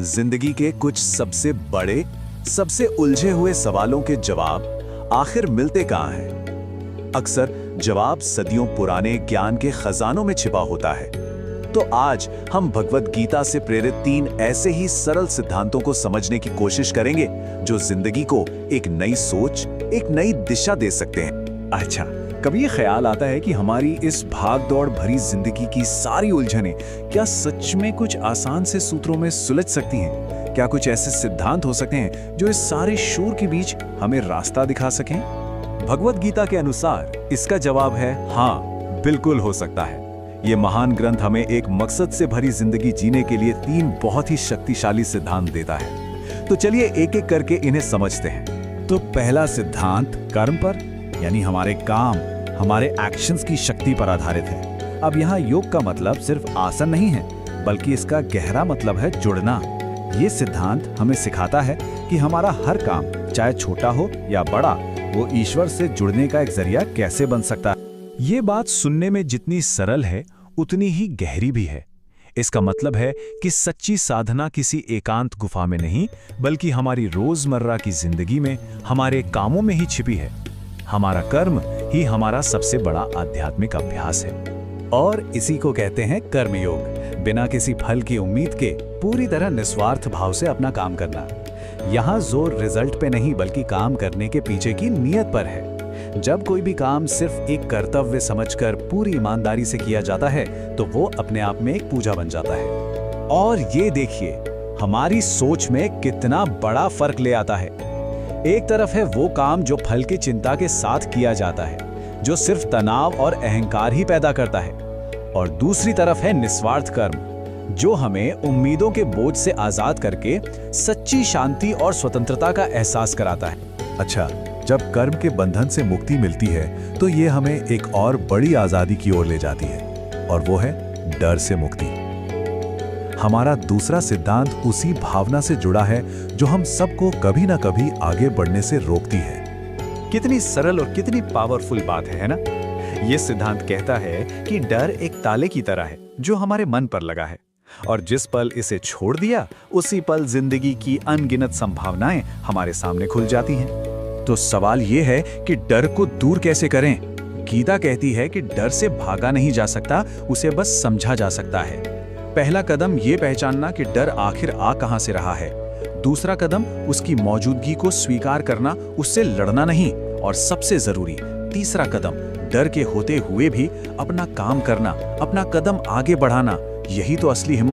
जिंदगी के कुछ सबसे बड़े, सबसे उलझे हुए सवालों के जवाब आखिर मिलते कहाँ हैं? अक्सर जवाब सदियों पुराने ज्ञान के खजानों में छिपा होता है। तो आज हम भगवद गीता से प्रेरित 3 ऐसे ही सरल सिद्धांतों को समझने की कोशिश करेंगे जो जिंदगी को एक नई सोच, एक नई दिशा दे सकते हैं। अच्छा, कभी ये ख्याल आता है कि हमारी इस भाग दौड़ भरी जिंदगी की सारी उलझनें क्या सच में कुछ आसान से सूत्रों में सुलझ सकती हैं? क्या कुछ ऐसे सिद्धांत हो सकते हैं जो इस सारे शोर के बीच हमें रास्ता दिखा सकें? भगवद गीता के अनुसार इसका जवाब है हाँ, बिल्कुल हो सकता है। ये महान ग्रंथ हमें एक मकसद से भरी जिंदगी जीने के लिए 3 बहुत ही शक्तिशाली सिद्धांत देता है। तो चलिए एक एक करके इन्हें समझते हैं। तो पहला सिद्धांत कर्म पर, यानी हमारे काम, हमारे एक्शंस की शक्ति पर आधारित है। अब यहाँ योग का मतलब सिर्फ आसन नहीं है, बल्कि इसका गहरा मतलब है जुड़ना। ये सिद्धांत हमें सिखाता है कि हमारा हर काम, चाहे छोटा हो या बड़ा, वो ईश्वर से जुड़ने का एक जरिया कैसे बन सकता है। ये बात सुनने में जितनी सरल है, उतनी ही गहरी भी है। इसका मतलब है कि सच्ची साधना किसी एकांत गुफा में नहीं, बल्कि हमारी रोजमर्रा की जिंदगी में, हमारे कामों में ही छिपी है। हमारा कर्म ही हमारा सबसे बड़ा आध्यात्मिक अभ्यास है और इसी को कहते हैं कर्मयोग। बिना किसी फल की उम्मीद के पूरी तरह निस्वार्थ भाव से अपना काम करना। यहाँ जोर रिजल्ट पे नहीं, बल्कि काम करने के पीछे की नीयत पर है। जब कोई भी काम सिर्फ एक कर्तव्य समझकर पूरी ईमानदारी से किया जाता है, तो वो अपने आप में एक पूजा बन जाता है। और ये देखिए, हमारी सोच में कितना बड़ा फर्क ले आता है। एक तरफ है वो काम जो फल की चिंता के साथ किया जाता है, जो सिर्फ तनाव और अहंकार ही पैदा करता है, और दूसरी तरफ है निस्वार्थ कर्म, जो हमें उम्मीदों के बोझ से आजाद करके सच्ची शांति और स्वतंत्रता का एहसास कराता है। अच्छा, जब कर्म के बंधन से मुक्ति मिलती है, तो ये हमें एक और बड़ी आजादी की ओर ले जाती है, और वो है डर से मुक्ति। हमारा दूसरा सिद्धांत उसी भावना से जुड़ा है जो हम सबको कभी ना कभी आगे बढ़ने से रोकती है। कितनी सरल और कितनी पावरफुल बात है ना? ये सिद्धांत कहता है कि डर एक ताले की तरह है जो हमारे मन पर लगा है, और जिस पल इसे छोड़ दिया, उसी पल जिंदगी की अनगिनत संभावनाएं हमारे सामने खुल जाती हैं। तो सवाल ये है कि डर को दूर कैसे करें? गीता कहती है कि डर से भागा नहीं जा सकता, उसे बस समझा जा सकता है। पहला कदम ये पहचानना कि डर आखिर आ कहां से रहा है। दूसरा कदम उसकी मौजूदगी को स्वीकार करना, उससे लड़ना नहीं। और सबसे जरूरी तीसरा कदम, डर के होते हुए भी अपना काम करना, अपना कदम आगे बढ़ाना। यही तो असली हिम्मत